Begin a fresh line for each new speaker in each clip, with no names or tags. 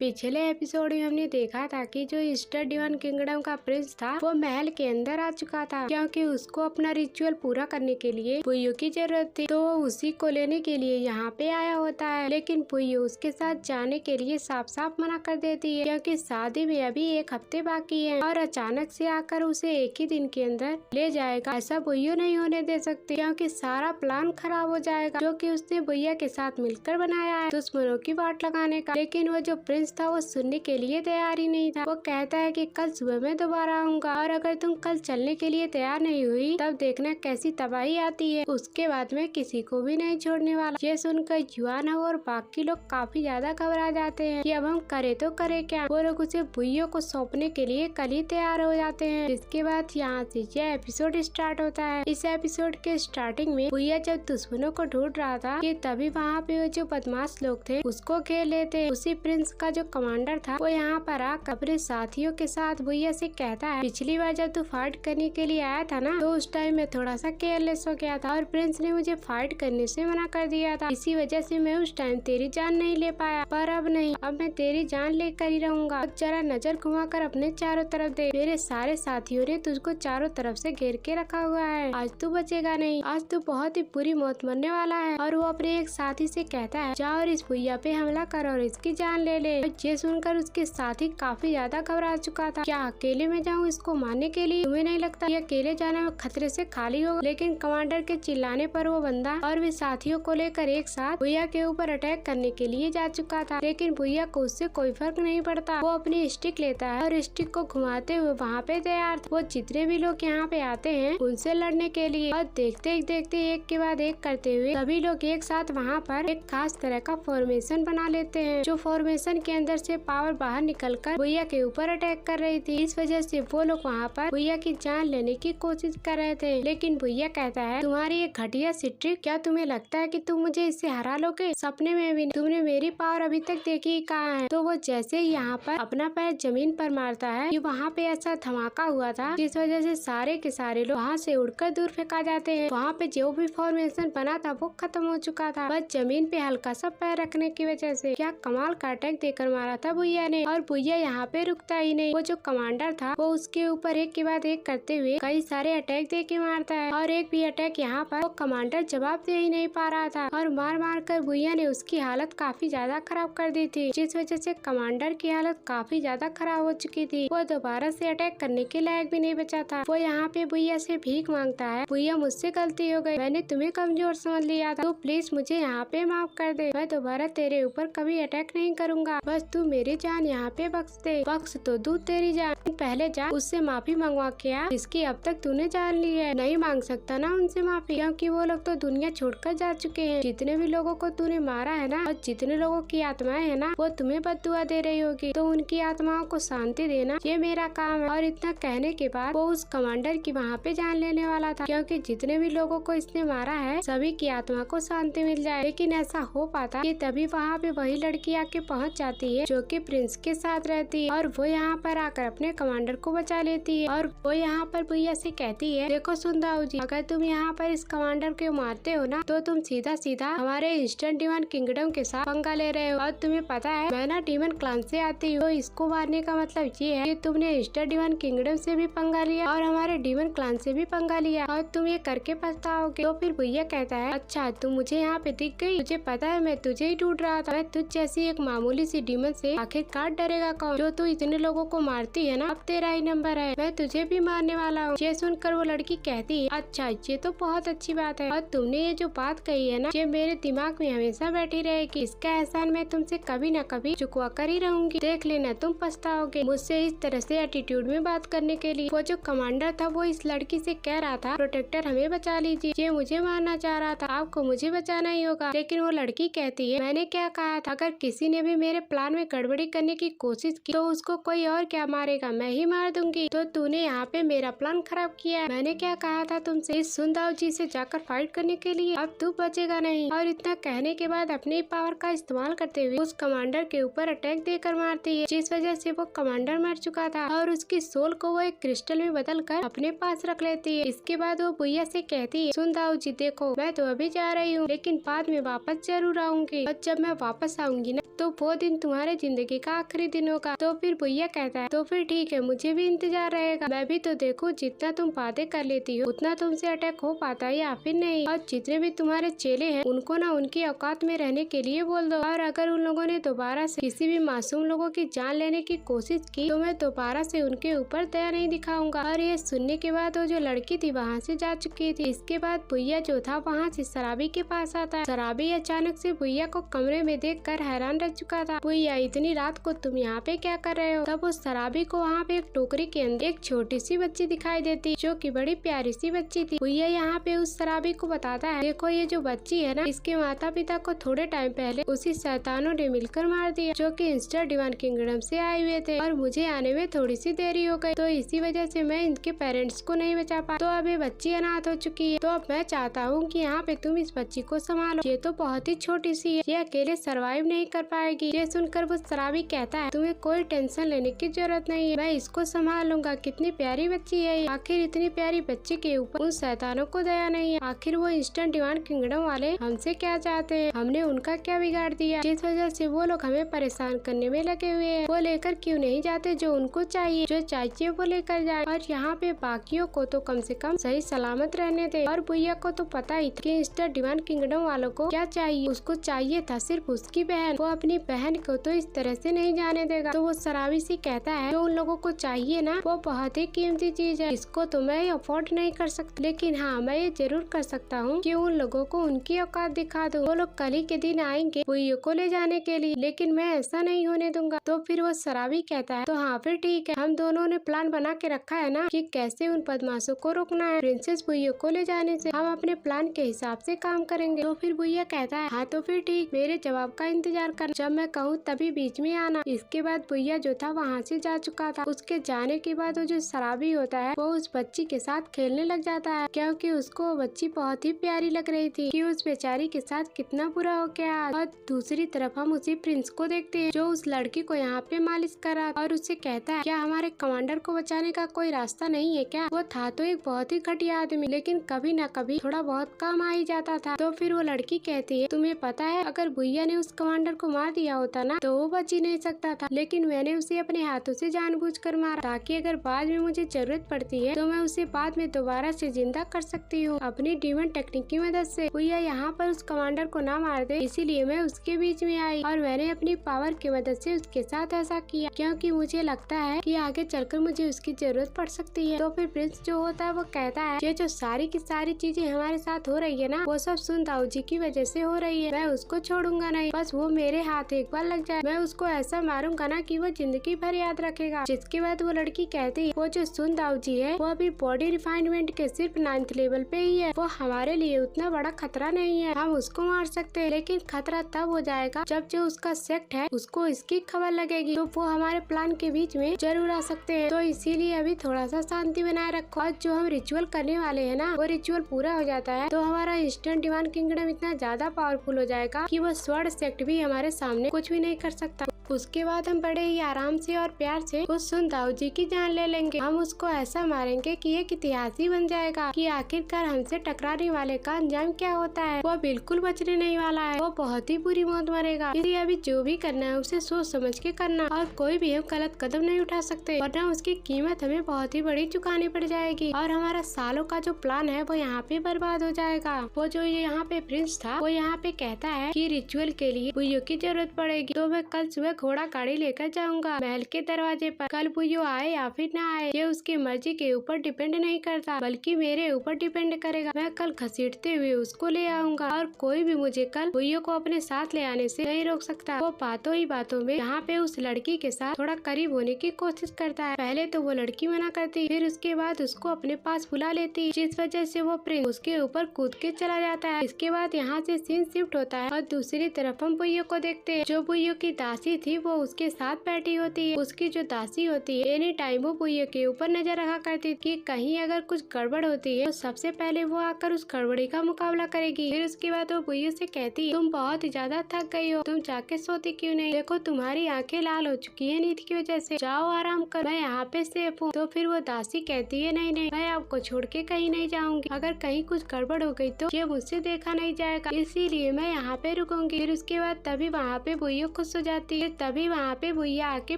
पिछले एपिसोड में हमने देखा था कि जो ईस्टर डिवाइन किंगडम का प्रिंस था वो महल के अंदर आ चुका था क्योंकि उसको अपना रिचुअल पूरा करने के लिए पुयू की जरूरत थी। तो वो उसी को लेने के लिए यहाँ पे आया होता है, लेकिन पुयू उसके साथ जाने के लिए साफ साफ मना कर देती है क्योंकि शादी में अभी 1 हफ्ते बाकी है और अचानक से आकर उसे एक ही दिन के अंदर ले जाएगा। ऐसा पुयू नहीं होने दे सकती क्योंकि सारा प्लान खराब हो जाएगा जो कि उसने भैया के साथ मिलकर बनाया है दुश्मनों की वाट लगाने का। लेकिन वो जो प्रिंस था वो सुनने के लिए तैयार ही नहीं था। वो कहता है कि कल सुबह में दोबारा आऊंगा और अगर तुम कल चलने के लिए तैयार नहीं हुई तब देखना कैसी तबाही आती है। उसके बाद में किसी को भी नहीं छोड़ने वाला। ये सुनकर युआन और बाकी लोग काफी ज्यादा घबरा जाते हैं कि अब हम करे तो करे क्या। वो लोग उसे भुइयों को सौंपने के लिए कल ही तैयार हो जाते हैं। इसके बाद यहाँ से यह एपिसोड स्टार्ट होता है। इस एपिसोड के स्टार्टिंग में भुइया जब दुश्मनों को ढूंढ रहा था कि तभी वहाँ पे वो जो बदमाश लोग थे उसको घेर लेते। उसी प्रिंस का जो कमांडर था वो यहाँ पर आकर अपने साथियों के साथ भुइया से कहता है, पिछली बार जब तू फाइट करने के लिए आया था ना तो उस टाइम में थोड़ा सा केयरलेस हो गया था और प्रिंस ने मुझे फाइट करने से मना कर दिया था। इसी वजह से मैं उस टाइम तेरी जान नहीं ले पाया, पर अब नहीं, अब मैं तेरी जान लेकर ही रहूंगा। जरा नजर घुमाकर अपने चारों तरफ देख, मेरे सारे साथियों ने तुझको चारों तरफ से घेर के रखा हुआ है, आज तू बचेगा नहीं, आज तू बहुत ही बुरी मौत मरने वाला है। और वो अपने एक साथी से कहता है, जा और इस भुइया पे हमला कर और इसकी जान ले ले। ये सुनकर उसके साथी काफी ज्यादा घबरा चुका था। क्या अकेले में जाऊँ इसको मारने के लिए? तुम्हें नहीं लगता ये अकेले जाने में खतरे से खाली होगा? लेकिन कमांडर के चिल्लाने पर वो बंदा और वे साथियों को लेकर एक साथ भुइया के ऊपर अटैक करने के लिए जा चुका था। लेकिन भुइया को उससे कोई फर्क नहीं पड़ता। वो अपनी स्टिक लेता है और स्टिक को घुमाते हुए वहाँ पे तैयार था। वो जितने भी लोग यहाँ पे आते हैं उनसे लड़ने के लिए और देखते देखते एक के बाद एक करते हुए सभी लोग एक साथ वहाँ पर एक खास तरह का फॉर्मेशन बना लेते हैं। जो फॉर्मेशन के अंदर से पावर बाहर निकलकर भुइया के ऊपर अटैक कर रही थी। इस वजह से वो लोग वहाँ पर भुइया की जान लेने की कोशिश कर रहे थे। लेकिन भुइया कहता है, तुम्हारी ये घटिया ट्रिक, क्या तुम्हें लगता है कि तुम मुझे इससे हरा लोगे? सपने में भी तुमने मेरी पावर अभी तक देखी ही कहाँ है। तो वो जैसे ही यहाँ पर अपना पैर जमीन पर मारता है कि वहाँ पे ऐसा धमाका हुआ था जिस वजह से सारे के सारे लोग वहाँ से उड़कर दूर फेंका जाते हैं। वहाँ पे जो भी फॉर्मेशन बना था वो खत्म हो चुका था, बस जमीन पे हल्का सा पैर रखने की वजह से। क्या कमाल का अटैक देकर मारा था भुइया ने। और भुइया यहाँ पे रुकता ही नहीं। वो जो कमांडर था वो उसके ऊपर एक के बाद एक करते हुए कई सारे अटैक दे के मारता है और एक भी अटैक यहाँ पर वो कमांडर जवाब दे ही नहीं पा रहा था और मार मार कर भुइया ने उसकी हालत काफी ज्यादा खराब कर दी थी, जिस वजह से कमांडर की हालत काफी ज्यादा खराब हो चुकी थी। वो दोबारा से अटैक करने के लायक भी नहीं बचा था। वो यहाँ पे भुइया से भीख मांगता है, भुइया मुझसे गलती हो गई, मैंने तुम्हें कमजोर समझ लिया था, तो प्लीज मुझे यहाँ पे माफ कर दे, मैं दोबारा तेरे ऊपर कभी अटैक नहीं करूँगा, बस तू मेरी जान यहाँ पे बख्श दे। बख्श तो दू तेरी जान, पहले जा उससे माफी मंगवा के आ जिसकी अब तक तूने जान ली है। नहीं मांग सकता ना उनसे माफी क्योंकि वो लोग तो दुनिया छोड़कर जा चुके हैं। जितने भी लोगों को तूने मारा है ना और जितने लोगों की आत्माएं है ना वो तुम्हें बद्दुआ दे रही होगी, तो उनकी आत्माओं को शांति देना ये मेरा काम है। और इतना कहने के बाद वो उस कमांडर की वहाँ पे जान लेने वाला था क्योंकि जितने भी लोगों को इसने मारा है सभी की आत्मा को शांति मिल जाए। लेकिन ऐसा हो पाता कि तभी वहाँ पे वही लड़की आके पहुँच जाती है जो कि प्रिंस के साथ रहती है और वो यहाँ पर आकर अपने कमांडर को बचा लेती है। और वो यहाँ पर भुइया से कहती है, देखो सुनदाऊ जी, अगर तुम यहाँ पर इस कमांडर को मारते हो ना तो तुम सीधा सीधा हमारे ईस्टर्न डिवाइन किंगडम के साथ पंगा ले रहे हो। और तुम्हें पता है मैं ना डीमन क्लान से आती हूँ, तो इसको मारने का मतलब ये है कि तुमने ईस्टर्न डिवाइन किंगडम से भी पंगा लिया और हमारे डीमन क्लान से भी पंगा लिया और तुम ये करके पछताओगे। तो फिर भुइया कहता है, अच्छा तुम मुझे यहाँ पे दिख गई, तुझे पता है मैं तुझे ही ढूंढ रहा था, मैं तुझ जैसी एक मामूली सी डीमन से आखिरकार डरेगा कौन, जो तू इतने लोगों को मारती है ना, अब तेरा ही नंबर है, मैं तुझे भी मारने वाला हूँ। ये सुनकर वो लड़की कहती है, अच्छा ये तो बहुत अच्छी बात है और तुमने ये जो बात कही है ना ये मेरे दिमाग में हमेशा बैठी रहेगी, इसका एहसान मैं तुमसे कभी न कभी चुकवा कर ही रहूंगी, देख लेना तुम पछताओगे। मुझसे इस तरह से एटीट्यूड में बात करने के लिए वो जो कमांडर था वो इस लड़की से कह रहा था, प्रोटेक्टर हमें बचा लीजिए, ये मुझे मारना चाह रहा था, आपको मुझे बचाना ही होगा। लेकिन वो लड़की कहती है, मैंने क्या कहा था, अगर किसी ने भी मेरे प्लान में गड़बड़ी करने की कोशिश की तो उसको कोई और क्या मारेगा, मैं ही मार दूंगी। तो तूने यहाँ पे मेरा प्लान खराब किया है, मैंने क्या कहा था तुमसे इस सुनदाऊ जी से जाकर फाइट करने के लिए, अब तू बचेगा नहीं। और इतना कहने के बाद अपनी पावर का इस्तेमाल करते हुए उस कमांडर के ऊपर अटैक देकर मारती है, जिस वजह से वो कमांडर मर चुका था और उसकी सोल को वो एक क्रिस्टल में बदल कर अपने पास रख लेती है। इसके बाद वो भुइया से कहती है, सुनदाऊ जी देखो मैं तो अभी जा रही हूँ लेकिन बाद में वापस जरूर आऊंगी और जब मैं वापस आऊंगी ना तो वो दिन तुम्हारे जिंदगी का आखिरी दिन होगा। तो फिर भैया कहता है तो फिर ठीक है, मुझे भी इंतजार रहेगा। मैं भी तो देखूं जितना तुम बातें कर लेती हो उतना तुमसे अटैक हो पाता है या फिर नहीं। और जितने भी तुम्हारे चेले हैं उनको ना उनकी औकात में रहने के लिए बोल दो। और अगर उन लोगों ने दोबारा से किसी भी मासूम लोगों की जान लेने की कोशिश की तो मैं दोबारा से उनके ऊपर दया नहीं दिखाऊंगा। और ये सुनने के बाद वो जो लड़की थी वहाँ से जा चुकी थी। इसके बाद भैया जो था वहाँ से शराबी के पास आता है। शराबी अचानक से भैया को कमरे में देखकर हैरान रह चुका था। भैया इतनी रात को तुम यहाँ पे क्या कर रहे हो? तब उस शराबी को वहाँ पे एक टोकरी के अंदर एक छोटी सी बच्ची दिखाई देती जो कि बड़ी प्यारी सी बच्ची थी। भैया यहाँ पे उस शराबी को बताता है देखो ये जो बच्ची है ना इसके माता पिता को थोड़े टाइम पहले उसी शैतानों ने मिलकर मार दिया जो कि इंस्टा डिवाइन किंगडम से आए हुए थे और मुझे आने में थोड़ी सी देरी हो गई, तो इसी वजह से मैं इनके पेरेंट्स को नहीं बचा पाया। तो अब ये बच्ची अनाथ हो चुकी है। तो अब मैं चाहता हूँ कि यहाँ पे तुम इस बच्ची को संभालो, ये तो बहुत ही छोटी सी है, ये अकेले सरवाइव नहीं कर पाएगी। ये सुनकर वो शराबी कहता है तुम्हें कोई टेंशन लेने की जरूरत नहीं है, मैं इसको संभाल लूंगा। कितनी प्यारी बच्ची है, आखिर इतनी प्यारी बच्ची के ऊपर उन शैतानों को दया नहीं है। आखिर वो इंस्टेंट डिवाइन किंगडम वाले हमसे क्या चाहते हैं, हमने उनका क्या बिगाड़ दिया जिस वजह से वो लोग हमें परेशान करने में लगे हुए हैं। वो लेकर क्यों नहीं जाते जो उनको चाहिए, जो चाहिए वो लेकर जाए। और यहाँ पे बाकियों को तो कम से कम सही सलामत रहने दे। और भैया को तो पता ही था कि इंस्टेंट डिवाइन किंगडम वालों को क्या चाहिए, उसको चाहिए था सिर्फ उसकी बहन। वो अपनी बहन को तो इस तरह से नहीं जाने देगा। तो वो शराबी सी कहता है जो उन लोगों को चाहिए ना वो बहुत ही कीमती चीज है, इसको तो मैं अफोर्ड नहीं कर सकती, लेकिन हाँ मैं ये जरूर कर सकता हूँ कि उन लोगों को उनकी औकात दिखा दूँ। वो लोग कल ही के दिन आएंगे भैया को ले जाने के लिए, लेकिन मैं ऐसा नहीं होने दूंगा। तो फिर वो शराबी कहता है तो हाँ फिर ठीक है, हम दोनों ने प्लान बना के रखा है ना कि कैसे उन बदमाशों को रोकना है। प्रिंसेस भैया को ले जाने से हम अपने प्लान के हिसाब से काम करेंगे। तो फिर भैया कहता है हाँ तो फिर ठीक, मेरे जवाब का इंतजार करना, जब मैं कहूँ तभी बीच में आना। इसके बाद भैया जो था वहाँ से जा चुका था। उसके जाने के बाद वो जो शराबी होता है वो उस बच्ची के साथ खेलने लग जाता है क्योंकि उसको वो बच्ची बहुत ही प्यारी लग रही थी कि उस बेचारी के साथ कितना बुरा हो गया। और दूसरी तरफ हम उसी प्रिंस को देखते हैं जो उस लड़की को यहाँ पे मालिश करा और उससे कहता है क्या हमारे कमांडर को बचाने का कोई रास्ता नहीं है क्या? वो था तो एक बहुत ही घटिया आदमी, लेकिन कभी न कभी थोड़ा बहुत काम आ ही जाता था। तो फिर वो लड़की कहती है तुम्हें पता है अगर भैया ने उस कमांडर को मार दिया होता ना तो वो बच ही नहीं सकता था, लेकिन मैंने उसे अपने हाथों से जानबूझकर मारा ताकि अगर बाद में मुझे जरूरत पड़ती है तो मैं उसे बाद में दोबारा से जिंदा कर सकती हूँ अपनी डीमन टेक्निक की मदद से। भैया यहाँ पर उस कमांडर को ना मार दे इसीलिए मैं उसके बीच में आई और मैंने अपनी पावर की मदद से उसके साथ ऐसा किया क्योंकि मुझे लगता है कि आगे चलकर मुझे उसकी जरूरत पड़ सकती है। तो फिर प्रिंस जो होता है वो कहता है ये जो सारी की सारी चीजें हमारे साथ हो रही है ना वो सब सुन दाऊ जी की वजह से हो रही है, मैं उसको छोड़ूंगा नहीं, बस वो मेरे हाथ एक बार लग जाए मैं उसको ऐसा मारूंगा ना कि वो जिंदगी भर याद रखेगा। जिसके बाद वो लड़की कहती है वो जो सुन दाऊ जी है वो अभी बॉडी रिफाइनमेंट के सिर्फ 9th लेवल पे ही है, वो हमारे लिए उतना बड़ा खतरा नहीं है, हम उसको मार सकते हैं, लेकिन खतरा तब हो जाएगा जब जो उसका सेक्ट है उसको इसकी खबर लगेगी तो वो हमारे प्लान के बीच में जरूर आ सकते हैं। तो इसीलिए अभी थोड़ा सा शांति बनाए रखो। और जो हम रिचुअल करने वाले हैं ना वो रिचुअल पूरा हो जाता है तो हमारा इंस्टेंट डिवाइन किंगडम इतना ज्यादा पावरफुल हो जाएगा कि वो स्वर्ण सेक्ट भी हमारे सामने कुछ भी नहीं कर सकता। उसके बाद हम बड़े ही आराम से और प्यार से उस सुन दाऊ जी की जान ले लेंगे। हम उसको ऐसा मारेंगे कि एक इतिहास ही बन जाएगा कि आखिरकार हमसे टकराने वाले का अंजाम क्या होता है। वो बिल्कुल बचने नहीं वाला है, वो बहुत ही बुरी मौत मरेगा। इसलिए अभी जो भी करना है उसे सोच समझ के करना और कोई भी हम गलत कदम नहीं उठा सकते वरना उसकी कीमत हमें बहुत ही बड़ी चुकानी पड़ जाएगी और हमारा सालों का जो प्लान है वो यहाँ पे बर्बाद हो जाएगा। वो जो यहाँ पे प्रिंस था वो यहाँ पे कहता है कि रिचुअल के लिए बुइयो की जरूरत पड़ेगी तो मैं कल सुबह घोड़ा गाड़ी लेकर जाऊंगा महल के दरवाजे पर। कल बुइयो आए या फिर ना आए ये उसकी मर्जी के ऊपर डिपेंड नहीं करता बल्कि मेरे ऊपर डिपेंड करेगा। मैं कल घसीटते हुए उसको ले आऊंगा और कोई भी मुझे कल बुइयो को अपने साथ ले आने से नहीं रोक सकता। वो बातों ही बातों में यहाँ पे उस लड़की के साथ थोड़ा करीब होने की कोशिश करता है। पहले तो वो लड़की मना करती फिर उसके बाद उसको अपने पास बुला लेती जिस वजह से वो प्रिंस उसके ऊपर कूद के चला जाता है। इसके बाद यहाँ से सीन शिफ्ट होता है और दूसरी तरफ हम बुइयो को देखते हैं। जो बुइयो की दासी थी वो उसके साथ बैठी होती है। उसकी जो दासी होती है एनी टाइम वो बुइयो के ऊपर नजर रखा करती कि कहीं अगर कुछ गड़बड़ होती है तो सबसे पहले वो आकर उस गड़बड़ी का मुकाबला करेगी। फिर उसके बाद वो बुइयो से कहती है तुम बहुत ही ज्यादा थक गई हो, तुम जाके सोती क्यों नहीं? देखो तुम्हारी आंखें लाल हो चुकी है नींद की वजह से, जाओ आराम कर, मैं यहाँ पे सेफ हूँ। तो फिर वो दासी कहती है नहीं नहीं मैं आपको छोड़ के कहीं नहीं जाऊंगी, अगर कहीं कुछ गड़बड़ हो गई तो ये मुझसे देखा नहीं जाएगा, इसीलिए मैं यहाँ पे रुकूंगी। फिर उसके बाद तभी वहाँ पे बुइयो खुश हो जाती है। तभी वहाँ पे भुइया आके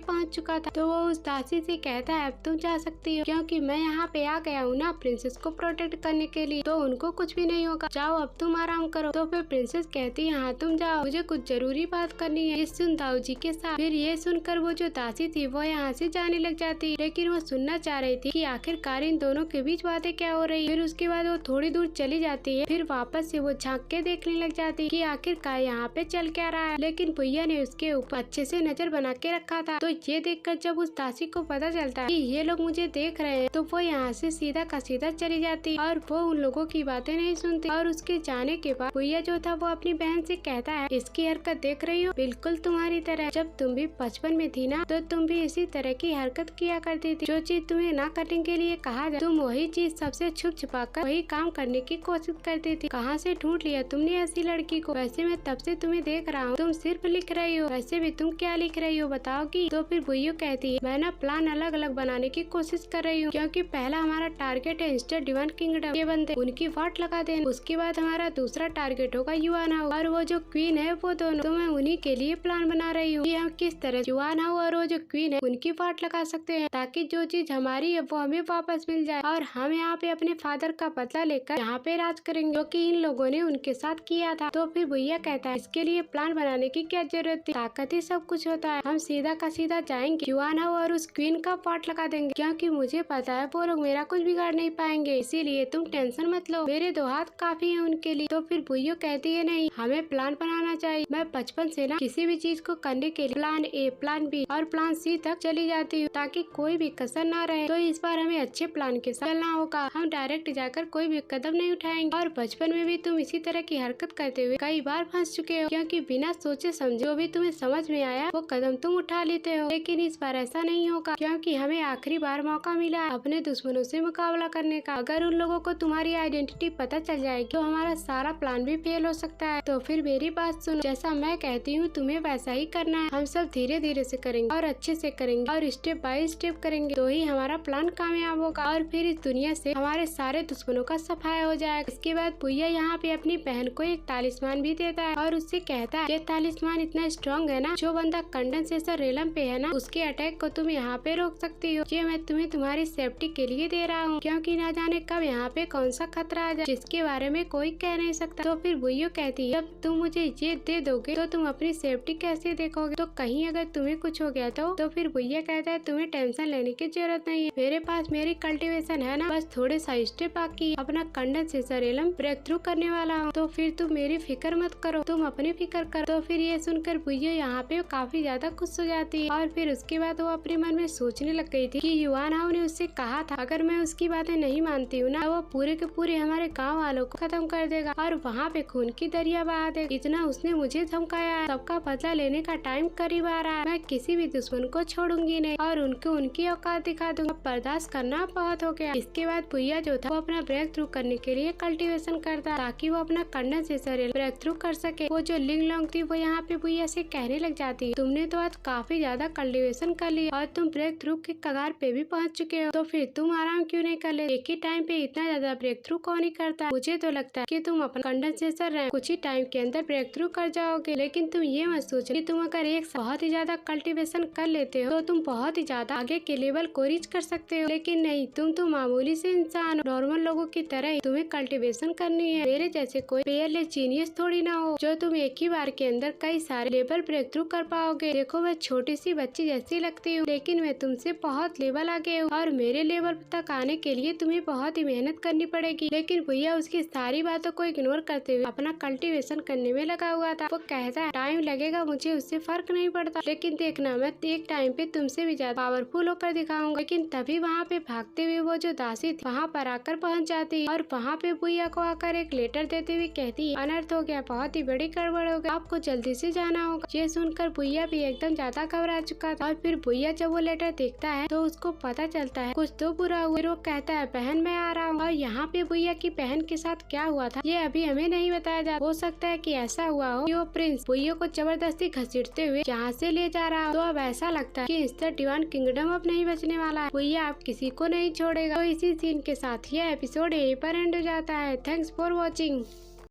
पहुँच चुका था। तो वो उस दासी से कहता है अब तुम जा सकती हो, क्योंकि मैं यहाँ पे आ गया हूँ ना प्रिंसेस को प्रोटेक्ट करने के लिए, तो उनको कुछ भी नहीं होगा, जाओ अब तुम आराम करो। तो फिर प्रिंसेस कहती है हाँ तुम जाओ, मुझे कुछ जरूरी बात करनी है, ये सुन ताऊ जी के साथ। फिर ये सुनकर वो जो दासी थी वो यहाँ से जाने लग जाती, लेकिन वो सुनना चाह रही थी कि आखिरकार इन दोनों के बीच बातें क्या हो रही है। फिर उसके बाद वो थोड़ी दूर चली जाती है, फिर वापस से वो झांक के देखने लग जाती कि आखिरकार यहाँ पे चल क्या रहा है, लेकिन भैया ने उसके ऊपर अच्छे से नजर बना के रखा था। तो ये देखकर जब उस दासी को पता चलता है कि ये लोग मुझे देख रहे हैं, तो वो यहाँ से सीधा का सीधा चली जाती और वो उन लोगों की बातें नहीं सुनती। और उसके जाने के बाद भैया जो था वो अपनी बहन से कहता है इसकी हरकत देख रही हो, बिल्कुल तुम्हारी तरह, जब तुम भी बचपन में थी ना तो तुम भी इसी तरह की हरकत किया करती थी, जो चीज तुम्हें ना करने के लिए कहा जाए तुम वही चीज सबसे छुप छुपा कर वही काम करने की कोशिश करती थी। कहाँ से ढूंढ लिया तुमने ऐसी लड़की को? वैसे मैं तब से तुम्हें देख रहा हूँ, तुम सिर्फ लिख रही हो, वैसे भी तुम क्या लिख रही हो बताओगी? तो फिर भैया कहती है मैं ना प्लान अलग अलग बनाने की कोशिश कर रही हूँ, क्योंकि पहला हमारा टारगेट है मिस्टर डिवान किंगडम के बंदे, उनकी वाट लगा देना। उसके बाद हमारा दूसरा टारगेट होगा युआन हाउ और वो जो क्वीन है वो दोनों। तो मैं उन्हीं के लिए प्लान बना रही हूँ कि हम किस तरह युआन हाउ और वो जो क्वीन है उनकी वाट लगा सकते हैं, ताकि जो चीज हमारी है वो हमें वापस मिल जाए और हम यहाँ पे अपने फादर का बदला लेकर यहाँ पे राज करेंगे, जो कि इन लोगों ने उनके साथ किया था। तो फिर भैया कहता है इसके लिए प्लान बनाने की क्या जरूरत थी, ताकत ही सब कुछ होता है, हम सीधा का सीधा जाएंगे युआन हाउ और उस क्वीन का वाट लगा देंगे, क्योंकि मुझे पता है वो लोग मेरा कुछ बिगाड़ नहीं पाएंगे, इसीलिए तुम टेंशन मत लो, मेरे 2 हाथ काफी है उनके लिए। तो फिर भैया कहती है नहीं, हमें प्लान बनाना चाहिए, मैं बचपन से ना किसी भी चीज को करने के लिए प्लान ए, प्लान बी और प्लान सी तक चली जाती हूँ, ताकि कोई भी कसर ना रहे। तो इस बार हमें अच्छे प्लान के साथ चलना होगा, हम डायरेक्ट जाकर कोई भी कदम नहीं उठाएंगे। और बचपन में भी तुम इसी तरह की हरकत करते हुए कई बार फंस चुके हो, क्योंकि बिना सोचे समझे जो भी तुम्हें समझ में आया वो कदम तुम उठा लेते हो, लेकिन इस बार ऐसा नहीं होगा, क्योंकि हमें आखिरी बार मौका मिला है अपने दुश्मनों से मुकाबला करने का। अगर उन लोगों को तुम्हारी आइडेंटिटी पता चल जाएगी तो हमारा सारा प्लान भी फेल हो सकता है। तो फिर मेरी बात सुनो, जैसा मैं कहती हूँ तुम्हें वैसा ही करना है, हम सब धीरे धीरे से करेंगे और अच्छे से करेंगे और स्टेप बाय स्टेप करेंगे, तो ही हमारा प्लान कामयाब होगा और फिर इस दुनिया से हमारे सारे दुश्मनों का सफाया हो जाएगा। इसके बाद भैया यहाँ पे अपनी बहन को एक तालिस्मान भी देता है और उससे कहता है ये तालिस्मान इतना स्ट्रॉन्ग है ना, जो बंदा कंडेंसेशन रेलम पे है ना उसके अटैक को तुम यहाँ पे रोक सकती हो, ये मैं तुम्हें तुम्हारी सेफ्टी के लिए दे रहा हूँ, क्योंकि ना जाने कब यहाँ पे कौन सा खतरा आ जाए जिसके बारे में कोई कह नहीं सकता। तो फिर भैया कहती है जब तुम मुझे ये दे दोगे तो तुम अपनी सेफ्टी कैसे देखोगे, तो कहीं अगर तुम्हें कुछ हो गया तो फिर भैया कहता है तुम्हें टेंशन लेने की जरूरत नहीं है, मेरे पास मेरी कल्टीवेशन है ना, बस थोड़े सा स्टेप बाकी अपना कंडेंसेशन रेलम ब्रेक थ्रू करने वाला हूँ, तो फिर तुम मेरी फिक्र मत करो, तुम अपनी फिक्र करो। तो फिर ये सुनकर भैया यहाँ पे काफी ज्यादा खुश हो जाती है और फिर उसके बाद वो अपने मन में सोचने लग गई थी कि युआन हाउ ने उससे कहा था अगर मैं उसकी बातें नहीं मानती हूँ ना, वो पूरे के पूरे हमारे गाँव वालों को खत्म कर देगा और वहाँ पे खून की दरिया बहा देगा। इतना उसने मुझे धमकाया है, सबका बदला लेने का टाइम करीब आ रहा है, मैं किसी भी दुश्मन को छोड़ूंगी नहीं और उनको उनकी औकात दिखा दूंगा, बर्दाश्त करना बहुत हो गया। इसके बाद भैया जो था वो अपना ब्रेक थ्रू करने के लिए कल्टीवेशन करता ताकि वो अपना कंडेंसेशन ब्रेक थ्रू कर सके। वो जो लिंग लॉन्ग थी वो यहाँ पे भैया से कहने लग जाती तुमने तो आज काफी ज्यादा कल्टीवेशन कर लिया और तुम ब्रेक थ्रू के कगार पे भी पहुँच चुके हो, तो फिर तुम आराम क्यों नहीं कर ले, एक ही टाइम पे इतना ज्यादा ब्रेक थ्रू कौन ही करता है, मुझे तो लगता है कि तुम अपना कंडेंसेशन रैंक कुछ ही टाइम के अंदर ब्रेक थ्रू कर जाओगे। लेकिन तुम ये मत सोचो कि तुम अगर एक बहुत ही ज्यादा कल्टीवेशन कर लेते हो तो तुम बहुत ही ज्यादा आगे के लेवल को रीच कर सकते हो, लेकिन नहीं, तुम तो मामूली से इंसान, नॉर्मल लोगों की तरह ही तुम्हें कल्टीवेशन करनी है, मेरे जैसे कोई पेयरलेस जीनियस थोड़ी ना हो जो तुम एक ही बार के अंदर कई सारे लेवल ब्रेक थ्रू कर पाओगे। देखो मैं छोटी सी बच्ची जैसी लगती हूँ, लेकिन मैं तुमसे बहुत लेवल आगे हूँ और मेरे लेवल तक आने के लिए तुम्हें बहुत ही मेहनत करनी पड़ेगी। लेकिन भैया उसकी सारी बातों को इग्नोर करते हुए अपना कल्टीवेशन करने में लगा हुआ था। वो कहता है टाइम लगेगा, मुझे उससे फर्क नहीं पड़ता, लेकिन देखना मैं एक टाइम पे तुमसे भी ज्यादा पावरफुल होकर दिखाऊंगा। लेकिन तभी वहाँ पे भागते हुए वो जो दासी थी वहाँ पर आकर पहुँच जाती और वहाँ पे भैया को आकर एक लेटर देते हुए कहती है अनर्थ हो गया, बहुत ही बड़ी गड़बड़ हो गई, आपको जल्दी से जाना होगा। ये सुनकर भैया भी एकदम ज्यादा घबरा चुका था और फिर भैया जब वो लेटर देखता है तो उसको पता चलता है कुछ तो बुरा हुआ। फिर वो कहता है बहन मैं आ रहा हूँ, और यहाँ पे भैया की बहन के साथ क्या हुआ था ये अभी हमें नहीं बताया जाता, हो सकता है कि ऐसा हुआ हो कि वो प्रिंस भैया को जबरदस्ती घसीटते हुए यहाँ से ले जा रहा हो। तो अब ऐसा लगता है कि मिस्टर डिवान किंगडम अब नहीं बचने वाला है, भैया आप किसी को नहीं छोड़ेगा। तो इसी सीन के साथ यह एपिसोड यहीं पर एंड हो जाता है। Thanks for watching.